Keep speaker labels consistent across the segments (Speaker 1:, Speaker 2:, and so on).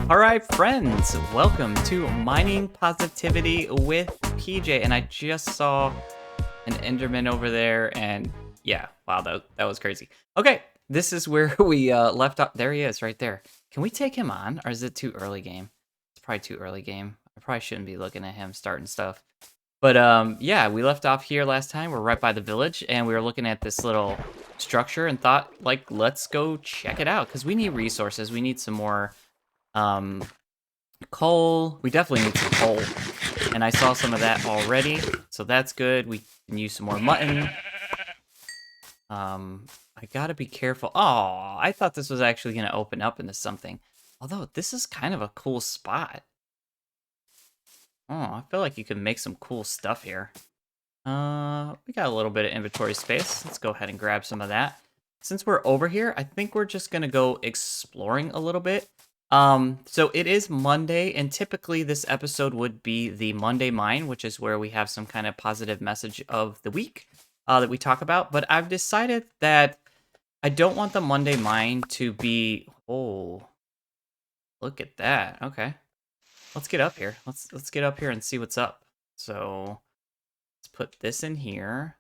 Speaker 1: Alright friends, welcome to Mining Positivity with PJ, and I just saw an Enderman over there, and yeah, wow, that was crazy. Okay, this is where we left off. There he is, right there. Can we take him on, or is it too early game? It's probably too early game. I probably shouldn't be looking at him starting stuff. But yeah, we left off here last time. We're right by the village, and we were looking at this little structure and thought, like, let's go check it out, because we need resources. We need some more coal. We definitely need some coal. And I saw some of that already, so that's good. We can use some more mutton. I gotta be careful. Oh, I thought this was actually gonna open up into something. Although, this is kind of a cool spot. Oh, I feel like you can make some cool stuff here. We got a little bit of inventory space. Let's go ahead and grab some of that. Since we're over here, I think we're just gonna go exploring a little bit. So it is Monday, and typically this episode would be the Monday Mine, which is where we have some kind of positive message of the week that we talk about. But I've decided that I don't want the Monday Mine to be... Oh, look at that. Okay. Let's get up here. Let's get up here and see what's up. So let's put this in here.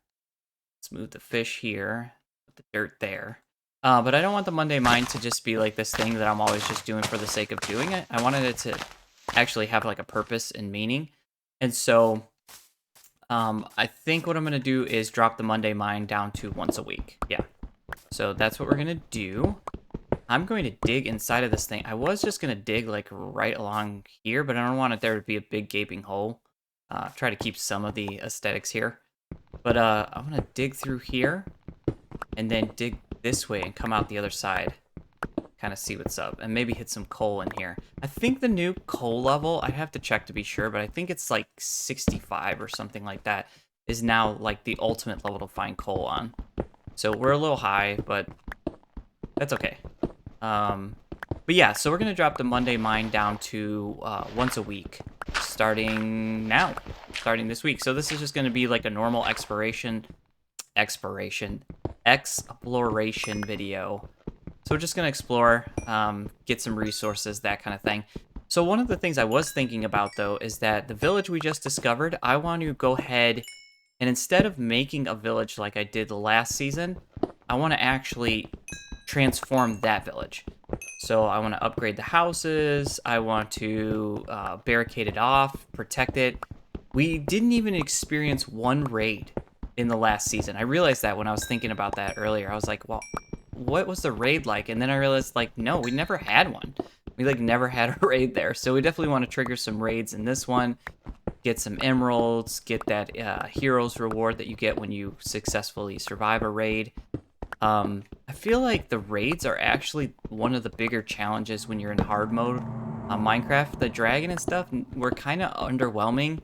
Speaker 1: Let's move the fish here. Put the dirt there. But I don't want the Monday Mine to just be like this thing that I'm always just doing for the sake of doing it. I wanted it to actually have like a purpose and meaning. And so I think what I'm going to do is drop the Monday Mine down to once a week. Yeah. So that's what we're going to do. I'm going to dig inside of this thing. I was just going to dig like right along here, but I don't want it there to be a big gaping hole. Try to keep some of the aesthetics here. But I'm going to dig through here and then dig this way and come out the other side. Kind of see what's up and maybe hit some coal in here. I think the new coal level, I have to check to be sure, but I think it's like 65 or something like that, is now like the ultimate level to find coal on. So we're a little high, but that's okay. But yeah, so we're gonna drop the Monday Mine down to once a week, starting now, starting this week. So this is just gonna be like a normal exploration video. So we're just gonna explore, get some resources, that kind of thing. So one of the things I was thinking about though is that the village we just discovered, I want to go ahead and instead of making a village like I did last season, I want to actually transform that village. So I want to upgrade the houses. I want to barricade it off, protect it. We didn't even experience one raid in the last season. I realized that when I was thinking about that earlier. I was like, well, what was the raid like? And then I realized, like, no, we never had one. We, like, never had a raid there. So we definitely want to trigger some raids in this one. Get some emeralds. Get that hero's reward that you get when you successfully survive a raid. I feel like the raids are actually one of the bigger challenges when you're in hard mode on Minecraft. The dragon and stuff were kind of underwhelming.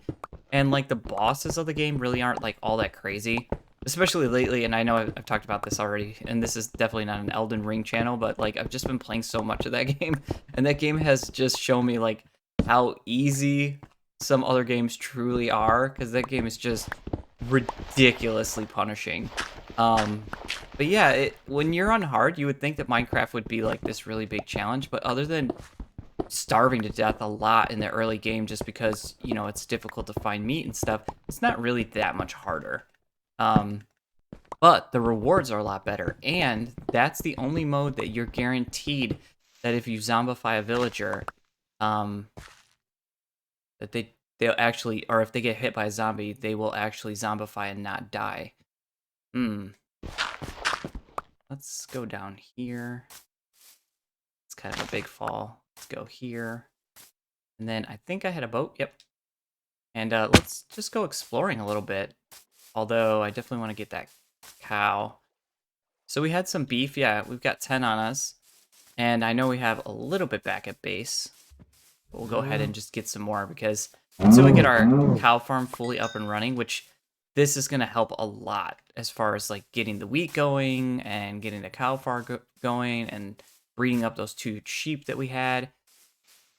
Speaker 1: And, like, the bosses of the game really aren't, like, all that crazy. Especially lately, and I know I've talked about this already, and this is definitely not an Elden Ring channel, but, like, I've just been playing so much of that game, and that game has just shown me, like, how easy some other games truly are, because that game is just ridiculously punishing. But yeah, when you're on hard, you would think that Minecraft would be, like, this really big challenge, but other than starving to death a lot in the early game just because, you know, it's difficult to find meat and stuff, it's not really that much harder. But the rewards are a lot better, and that's the only mode that you're guaranteed that if you zombify a villager, that they'll actually, or if they get hit by a zombie, they will actually zombify and not die. Let's go down here. It's kind of a big fall. Let's go here. And then I think I had a boat. Yep. And let's just go exploring a little bit. Although I definitely want to get that cow. So we had some beef. Yeah, we've got 10 on us. And I know we have a little bit back at base. But we'll go ahead and just get some more because until we get our cow farm fully up and running, which this is going to help a lot as far as like getting the wheat going and getting the cow farm going and breeding up those 2 sheep that we had.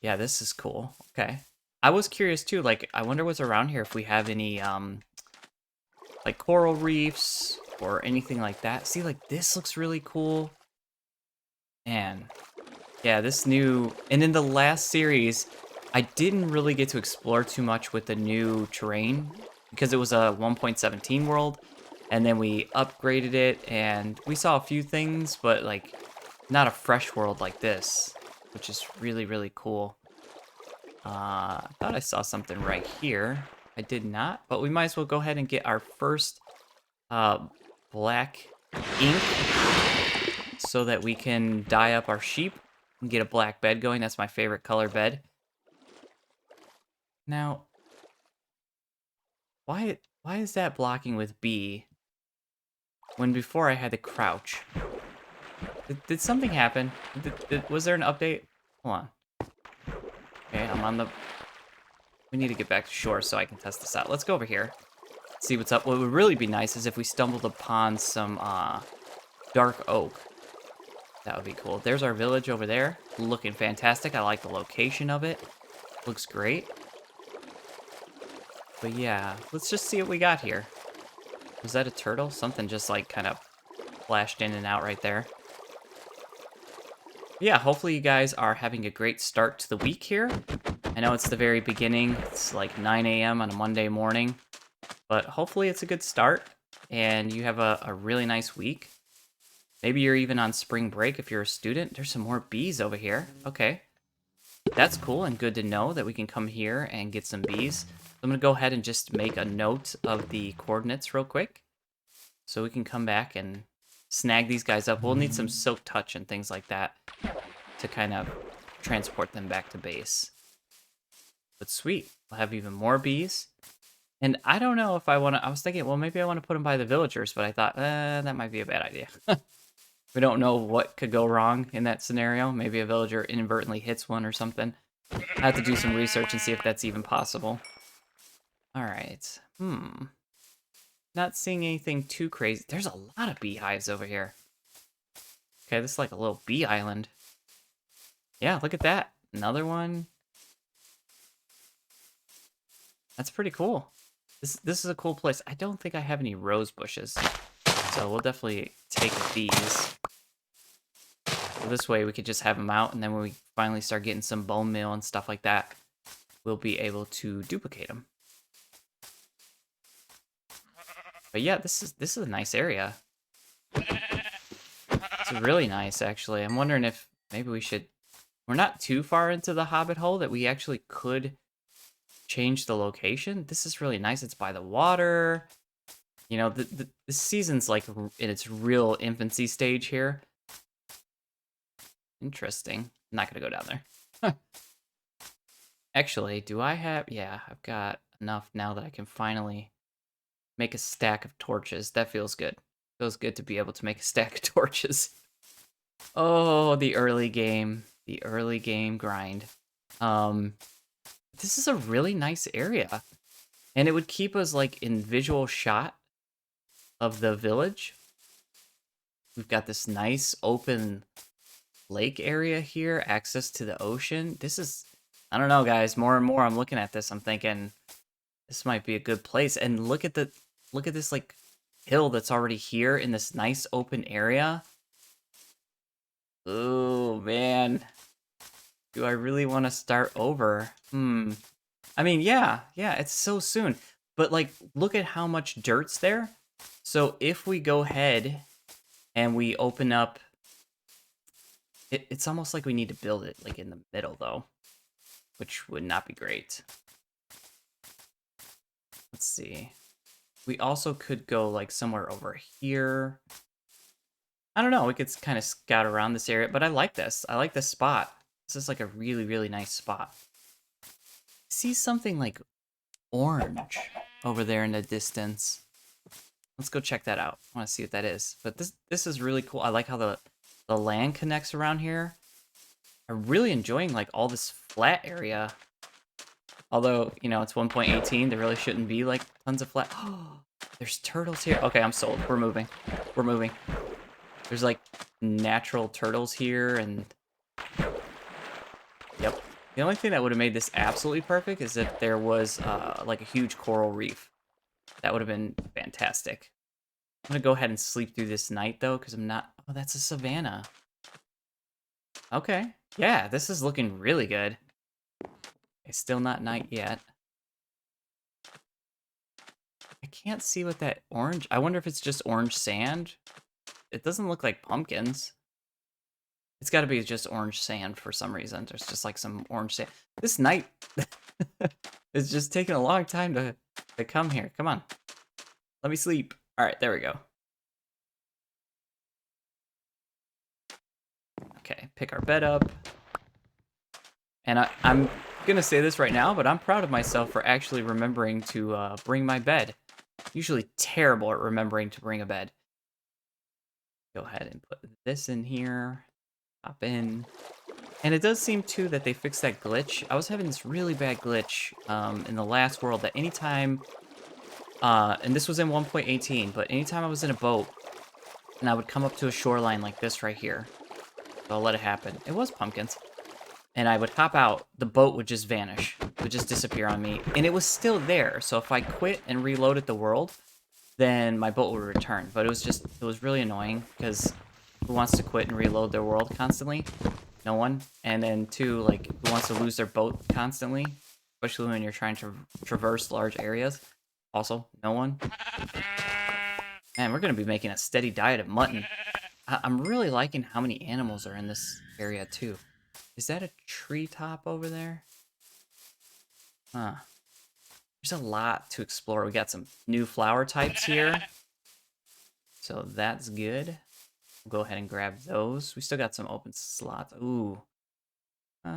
Speaker 1: Yeah, this is cool. Okay. I was curious too, like, I wonder what's around here if we have any, like coral reefs or anything like that. See, like, this looks really cool. Man, Yeah, this new... And in the last series, I didn't really get to explore too much with the new terrain because it was a 1.17 world, and then we upgraded it, and we saw a few things, but, like, not a fresh world like this, which is really, really cool. I thought I saw something right here. I did not, but we might as well go ahead and get our first uh, black ink so that we can dye up our sheep and get a black bed going. That's my favorite color bed. Now, why is that blocking with B when before I had to crouch? Did something happen? Was there an update? Hold on. Okay, I'm on the... We need to get back to shore so I can test this out. Let's go over here. See what's up. What would really be nice is if we stumbled upon some dark oak. That would be cool. There's our village over there. Looking fantastic. I like the location of it. Looks great. But yeah, let's just see what we got here. Was that a turtle? Something just like kind of flashed in and out right there. Yeah, hopefully you guys are having a great start to the week here. I know it's the very beginning. It's like 9 a.m. on a Monday morning. But hopefully it's a good start and you have a really nice week. Maybe you're even on spring break if you're a student. There's some more bees over here. Okay. That's cool and good to know that we can come here and get some bees. I'm going to go ahead and just make a note of the coordinates real quick so we can come back and snag these guys up. We'll need some silk touch and things like that to kind of transport them back to base. But sweet. We'll have even more bees. And I don't know if I want to... I was thinking, well, maybe I want to put them by the villagers, but I thought, that might be a bad idea. We don't know what could go wrong in that scenario. Maybe a villager inadvertently hits one or something. I have to do some research and see if that's even possible. All right. Not seeing anything too crazy. There's a lot of beehives over here. Okay, this is like a little bee island. Yeah, look at that. Another one. That's pretty cool. This is a cool place. I don't think I have any rose bushes. So we'll definitely take these. So this way we could just have them out, and then when we finally start getting some bone meal and stuff like that, we'll be able to duplicate them. But yeah, this is a nice area. It's really nice, actually. I'm wondering if maybe we should... We're not too far into the Hobbit hole that we actually could change the location. This is really nice. It's by the water. You know, the season's like in its real infancy stage here. Interesting. I'm not gonna go down there. Actually, do I have... Yeah, I've got enough now that I can finally make a stack of torches. That feels good. Feels good to be able to make a stack of torches. Oh, the early game. The early game grind. This is a really nice area. And it would keep us, like, in visual shot of the village. We've got this nice open lake area here, access to the ocean. This is... I don't know, guys. More and more I'm looking at this, I'm thinking this might be a good place. And look at this, like, hill that's already here in this nice open area. Oh, man. Do I really want to start over? I mean, yeah, it's so soon. But, like, look at how much dirt's there. So if we go ahead and we open up... It's almost like we need to build it, like, in the middle, though. Which would not be great. Let's see. We also could go, like, somewhere over here. I don't know. We could kind of scout around this area. But I like this. I like this spot. This is, like, a really, really nice spot. I see something, like, orange over there in the distance. Let's go check that out. I want to see what that is. But this is really cool. I like how the land connects around here. I'm really enjoying, like, all this flat area. Although, you know, it's 1.18. There really shouldn't be, like, tons of flat. Oh, there's turtles here. Okay, I'm sold. We're moving. We're moving. There's, like, natural turtles here, and... Yep. The only thing that would have made this absolutely perfect is if there was, like, a huge coral reef. That would have been fantastic. I'm gonna go ahead and sleep through this night, though, because I'm not... Oh, that's a savanna. Okay. Yeah, this is looking really good. It's still not night yet. I can't see what that orange... I wonder if it's just orange sand. It doesn't look like pumpkins. It's got to be just orange sand for some reason. There's just like some orange sand. This night is just taking a long time to come here. Come on. Let me sleep. All right, there we go. Okay, pick our bed up. And I'm going to say this right now, but I'm proud of myself for actually remembering to bring my bed. Usually terrible at remembering to bring a bed. Go ahead and put this in here. Hop in. And it does seem, too, that they fixed that glitch. I was having this really bad glitch in the last world that anytime... and this was in 1.18, but anytime I was in a boat and I would come up to a shoreline like this right here, so I'll let it happen. It was pumpkins. And I would hop out, the boat would just vanish. It would just disappear on me. And it was still there, so if I quit and reloaded the world, then my boat would return. But it was really annoying, because who wants to quit and reload their world constantly? No one. And then two, like, who wants to lose their boat constantly? Especially when you're trying to traverse large areas. Also, no one. Man, we're going to be making a steady diet of mutton. I'm really liking how many animals are in this area, too. Is that a treetop over there? Huh. There's a lot to explore. We got some new flower types here. So that's good. We'll go ahead and grab those. We still got some open slots. Ooh. We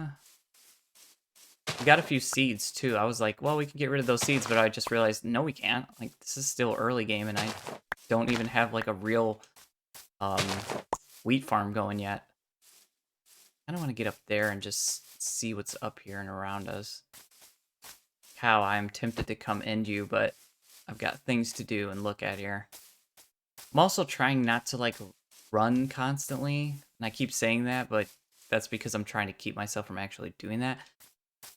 Speaker 1: got a few seeds, too. I was like, well, we can get rid of those seeds, but I just realized, no, we can't. Like, this is still early game, and I don't even have, like, a real wheat farm going yet. I don't want to get up there and just see what's up here and around us. Cow, I'm tempted to come end you, but I've got things to do and look at here. I'm also trying not to, like, run constantly, and I keep saying that, but that's because I'm trying to keep myself from actually doing that.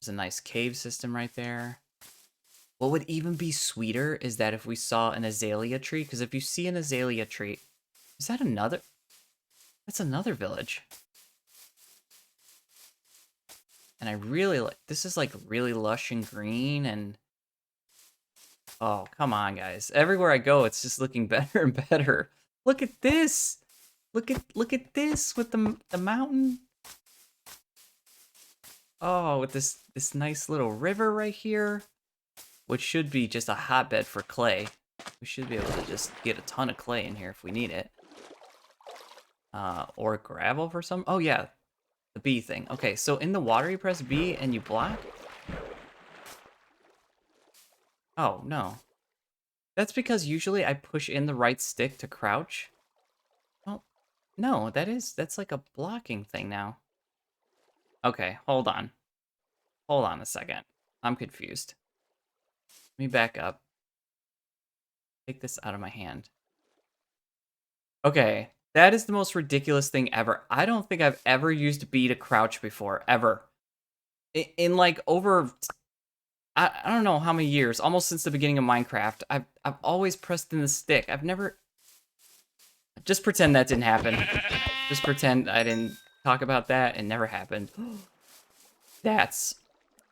Speaker 1: There's a nice cave system right there. What would even be sweeter is that if we saw an azalea tree, because if you see an azalea tree... Is that another... That's another village. And I really like... This is, like, really lush and green, and... Oh, come on, guys. Everywhere I go, it's just looking better and better. Look at this! Look at this with the mountain. Oh, with this nice little river right here, which should be just a hotbed for clay. We should be able to just get a ton of clay in here if we need it. Or gravel for some... Oh, yeah. The B thing. Okay, so in the water, you press B and you block? Oh, no. That's because usually I push in the right stick to crouch. Well, no, that's like a blocking thing now. Okay, hold on. Hold on a second. I'm confused. Let me back up. Take this out of my hand. Okay, that is the most ridiculous thing ever. I don't think I've ever used B to crouch before, ever. In like over... I don't know how many years, almost since the beginning of Minecraft, I've always pressed in the stick. I've never... Just pretend that didn't happen. Just pretend I didn't talk about that. It never happened. That's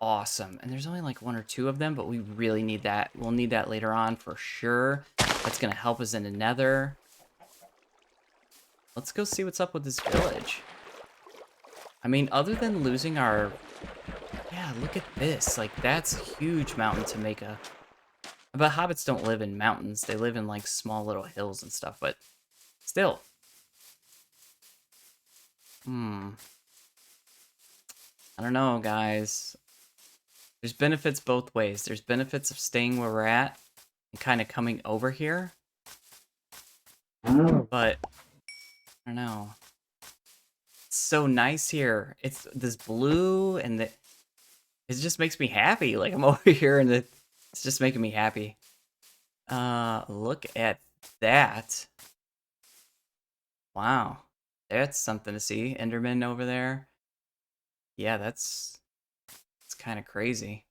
Speaker 1: awesome. And there's only like one or two of them, but we really need that. We'll need that later on for sure. That's going to help us in the nether. Let's go see what's up with this village. I mean, other than losing our... Yeah, look at this. Like, that's a huge mountain to make a... But hobbits don't live in mountains. They live in, like, small little hills and stuff, but still. I don't know, guys. There's benefits both ways. There's benefits of staying where we're at and kind of coming over here. But, I don't know. It's so nice here. It's this blue and it just makes me happy. Like, I'm over here and it's just making me happy. Look at that. Wow. That's something to see. Enderman over there. Yeah, it's kind of crazy.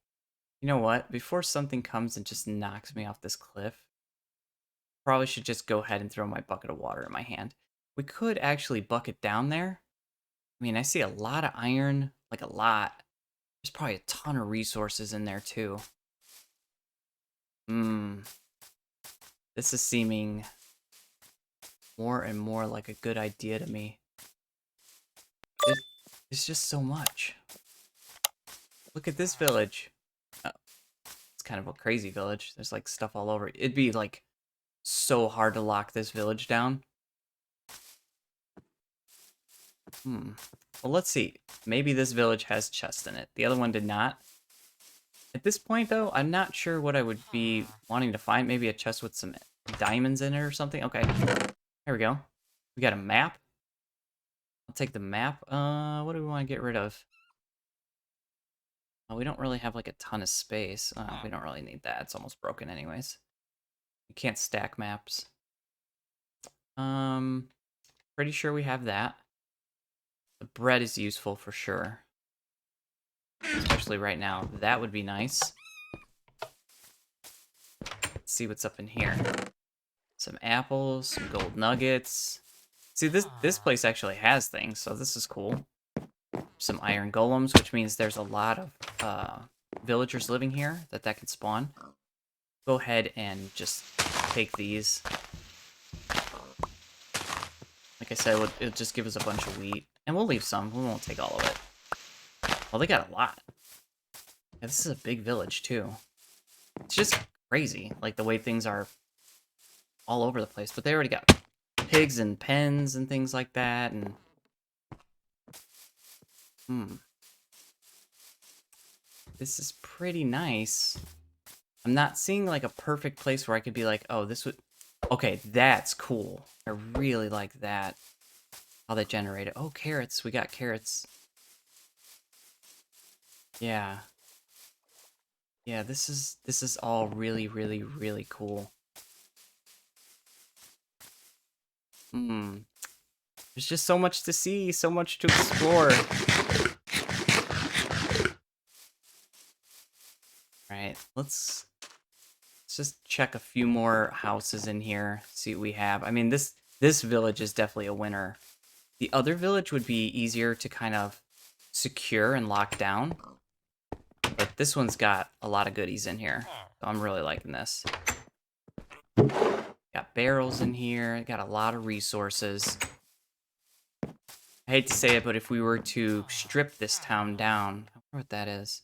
Speaker 1: You know what? Before something comes and just knocks me off this cliff, probably should just go ahead and throw my bucket of water in my hand. We could actually bucket down there I mean, I see a lot of iron, like a lot. There's probably a ton of resources in there too. This is seeming more and more like a good idea to me. It's just so much. Look at this village. Oh, it's kind of a crazy village. There's like stuff all over. It'd be like so hard to lock this village down. Well, let's see. Maybe this village has chests in it. The other one did not. At this point, though, I'm not sure what I would be wanting to find. Maybe a chest with some diamonds in it or something. Okay, there we go. We got a map. I'll take the map. What do we want to get rid of? Oh, we don't really have like a ton of space. We don't really need that. It's almost broken anyways. You can't stack maps. Pretty sure we have that. The bread is useful for sure. Especially right now. That would be nice. Let's see what's up in here. Some apples, some gold nuggets. See, this place actually has things, so this is cool. Some iron golems, which means there's a lot of villagers living here that can spawn. Go ahead and just take these. Like I said, it'll just give us a bunch of wheat. And we'll leave some. We won't take all of it. Well, they got a lot. Yeah, this is a big village, too. It's just crazy, like, the way things are all over the place. But they already got pigs and pens and things like that, and... This is pretty nice. I'm not seeing, like, a perfect place where I could be like, oh, this would... Okay, that's cool. I really like that. How that generated. Oh, carrots. We got carrots. Yeah. Yeah, this is all really, really, really cool. There's just so much to see, so much to explore. Alright, let's just check a few more houses in here, see what we have. I mean, this village is definitely a winner. The other village would be easier to kind of secure and lock down. But this one's got a lot of goodies in here. So I'm really liking this. Got barrels in here. Got a lot of resources. I hate to say it, but if we were to strip this town down... I wonder what that is.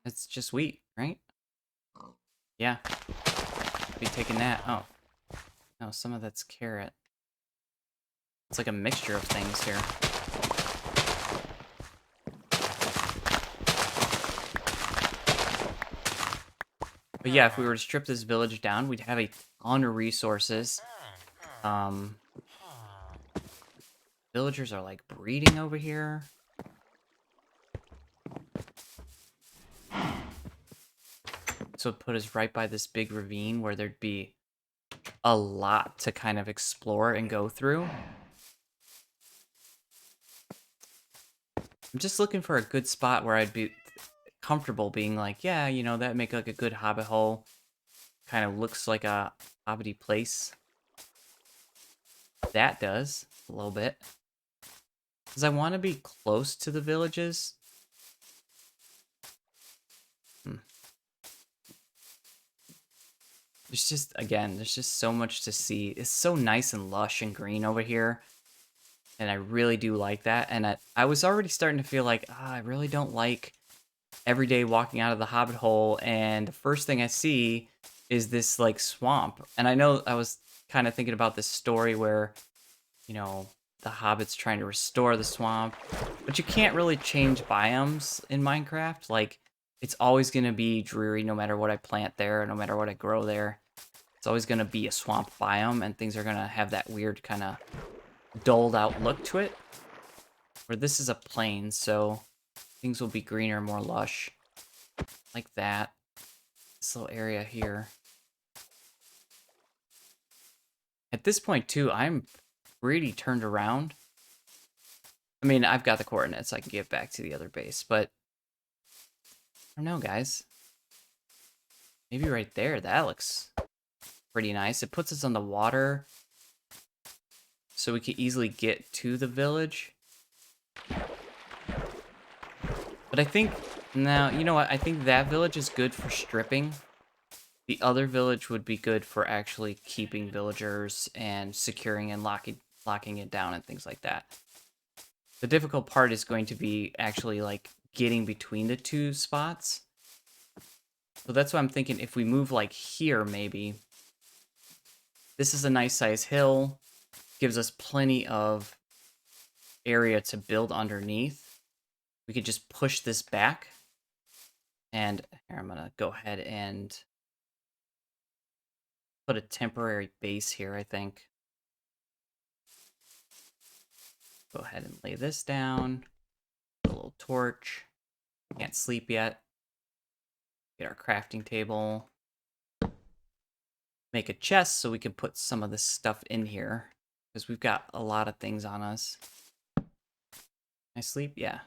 Speaker 1: It's just wheat, right? Yeah. Be taking that. Oh. No, some of that's carrot. It's like a mixture of things here. But yeah, if we were to strip this village down, we'd have a ton of resources. Villagers are like breeding over here. So it put us right by this big ravine where there'd be a lot to kind of explore and go through. I'm just looking for a good spot where I'd be comfortable being like, yeah, you know, that'd make like a good hobbit hole. Kind of looks like a hobbity place. That does, a little bit. Because I want to be close to the villages. There's just, again, there's just so much to see. It's so nice and lush and green over here. And I really do like that. And I was already starting to feel like, I really don't like every day walking out of the hobbit hole. And the first thing I see is this, like, swamp. And I know I was kind of thinking about this story where, you know, the hobbits trying to restore the swamp. But you can't really change biomes in Minecraft. Like, it's always going to be dreary no matter what I plant there, no matter what I grow there. It's always going to be a swamp biome, and things are going to have that weird kind of dulled out look to it. Where this is a plain, so things will be greener, more lush. Like that. This little area here. At this point, too, I'm pretty turned around. I mean, I've got the coordinates I can give back to the other base, but I don't know, guys. Maybe right there, that looks pretty nice. It puts us on the water. so we can easily get to the village. But I think, now, you know what? I think that village is good for stripping. The other village would be good for actually keeping villagers and securing and locking it down and things like that. The difficult part is going to be actually like getting between the two spots. So that's why I'm thinking if we move like here, maybe. This is a nice size hill. Gives us plenty of area to build underneath. We could just push this back. And here, I'm going to go ahead and put a temporary base here, I think. Go ahead and lay this down. Put a little torch. Can't sleep yet. Get our crafting table. Make a chest so we can put some of this stuff in here. Because we've got a lot of things on us. Can I sleep? Yeah.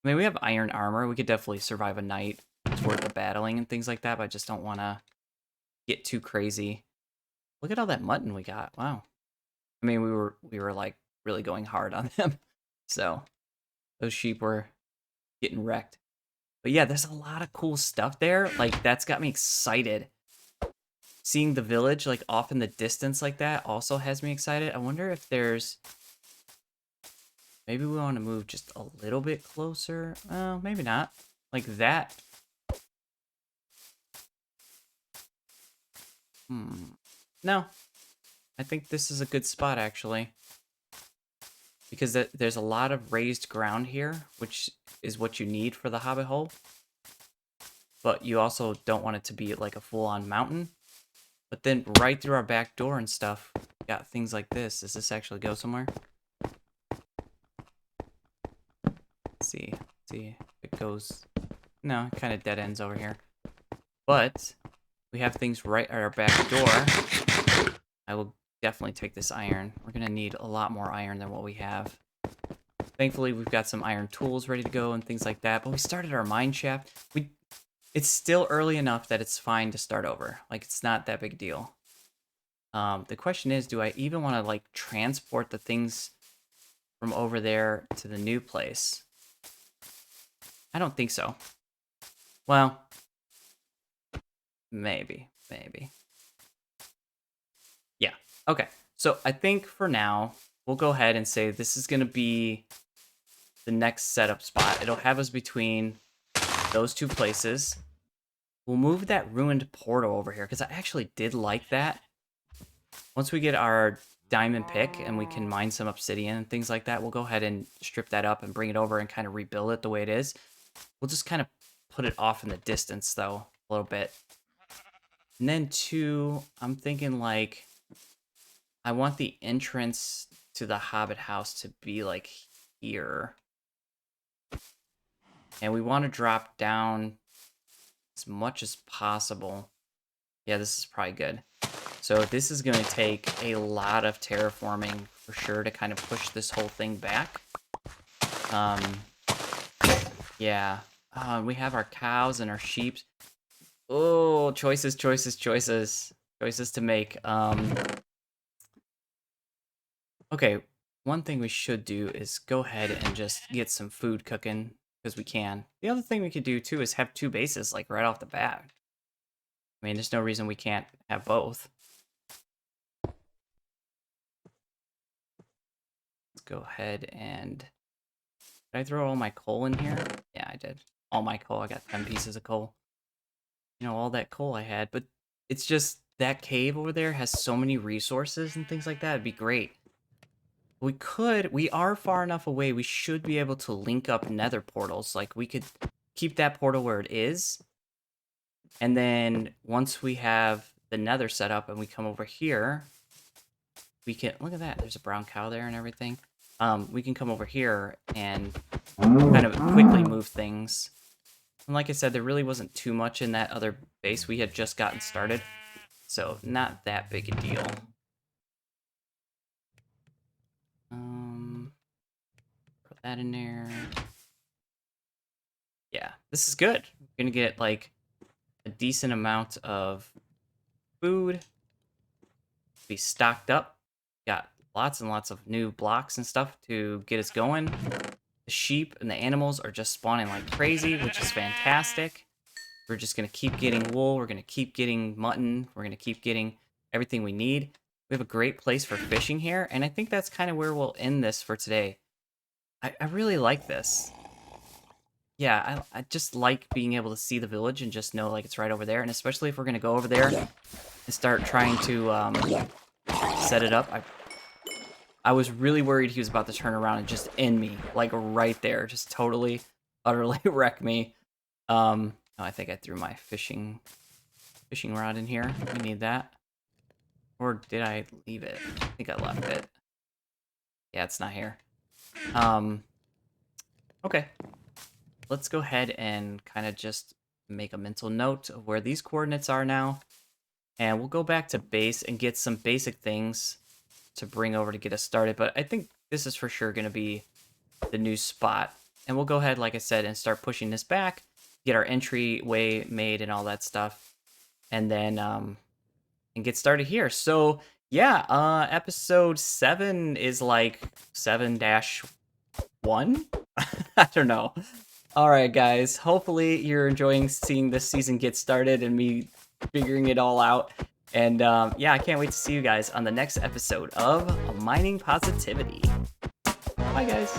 Speaker 1: I mean, we have iron armor. We could definitely survive a night. It's worth the battling and things like that, but I just don't want to get too crazy. Look at all that mutton we got. Wow. I mean, we were like really going hard on them. So those sheep were getting wrecked. But yeah, there's a lot of cool stuff there. Like, that's got me excited. Seeing the village, like, off in the distance like that also has me excited. I wonder if there's... Maybe we want to move just a little bit closer. Well, maybe not. Like that. No. I think this is a good spot, actually. Because there's a lot of raised ground here, which is what you need for the hobbit hole. But you also don't want it to be like a full-on mountain. But then right through our back door and stuff, we got things like this. Does this actually go somewhere? Let's see if it goes. No, it kind of dead ends over here. But we have things right at our back door. I will definitely take this iron. We're gonna need a lot more iron than what we have. Thankfully, we've got some iron tools ready to go and things like that. But we started our mine shaft. It's still early enough that it's fine to start over. Like, it's not that big a deal. The question is, do I even want to like transport the things from over there to the new place? I don't think so. Well, maybe. Yeah, okay. So I think for now, we'll go ahead and say this is going to be the next setup spot. It'll have us between those two places. We'll move that ruined portal over here, because I actually did like that. Once we get our diamond pick and we can mine some obsidian and things like that, we'll go ahead and strip that up and bring it over and kind of rebuild it the way it is. We'll just kind of put it off in the distance, though, a little bit. And then, too, I'm thinking, like, I want the entrance to the Hobbit house to be, like, here. And we want to drop down as much as possible. Yeah, this is probably good. So this is going to take a lot of terraforming for sure to kind of push this whole thing back. Yeah. We have our cows and our sheep. Oh, choices to make. Okay, one thing we should do is go ahead and just get some food cooking, because we can. The other thing we could do, too, is have two bases, like, right off the bat. I mean, there's no reason we can't have both. Let's go ahead and... Did I throw all my coal in here? Yeah, I did. All my coal. I got 10 pieces of coal. You know, all that coal I had. But it's just that cave over there has so many resources and things like that. It'd be great. We are far enough away. We should be able to link up nether portals. Like, we could keep that portal where it is. And then once we have the nether set up and we come over here, we can... Look at that. There's a brown cow there and everything. We can come over here and kind of quickly move things. And like I said, there really wasn't too much in that other base. We had just gotten started, so not that big a deal. Put that in there. Yeah, this is good. We're gonna get like a decent amount of food. be stocked up. Got lots and lots of new blocks and stuff to get us going. The sheep and the animals are just spawning like crazy, which is fantastic. We're just going to keep getting wool. We're going to keep getting mutton. We're going to keep getting everything we need. We have a great place for fishing here, and I think that's kind of where we'll end this for today. I really like this. Yeah, I just like being able to see the village and just know like it's right over there, and especially if we're going to go over there and start trying to set it up. I was really worried he was about to turn around and just end me, like right there, just totally, utterly wreck me. Oh, I think I threw my fishing rod in here. We need that. Or did I leave it? I think I left it. Yeah, it's not here. Okay. Let's go ahead and kind of just make a mental note of where these coordinates are now. And we'll go back to base and get some basic things to bring over to get us started. But I think this is for sure going to be the new spot. And we'll go ahead, like I said, and start pushing this back, get our entryway made and all that stuff. And then and get started here. So yeah, episode 7 is like 7-1. I don't know. All right, guys. Hopefully you're enjoying seeing this season get started and me figuring it all out. And yeah, I can't wait to see you guys on the next episode of Mining Positivity. Bye, guys.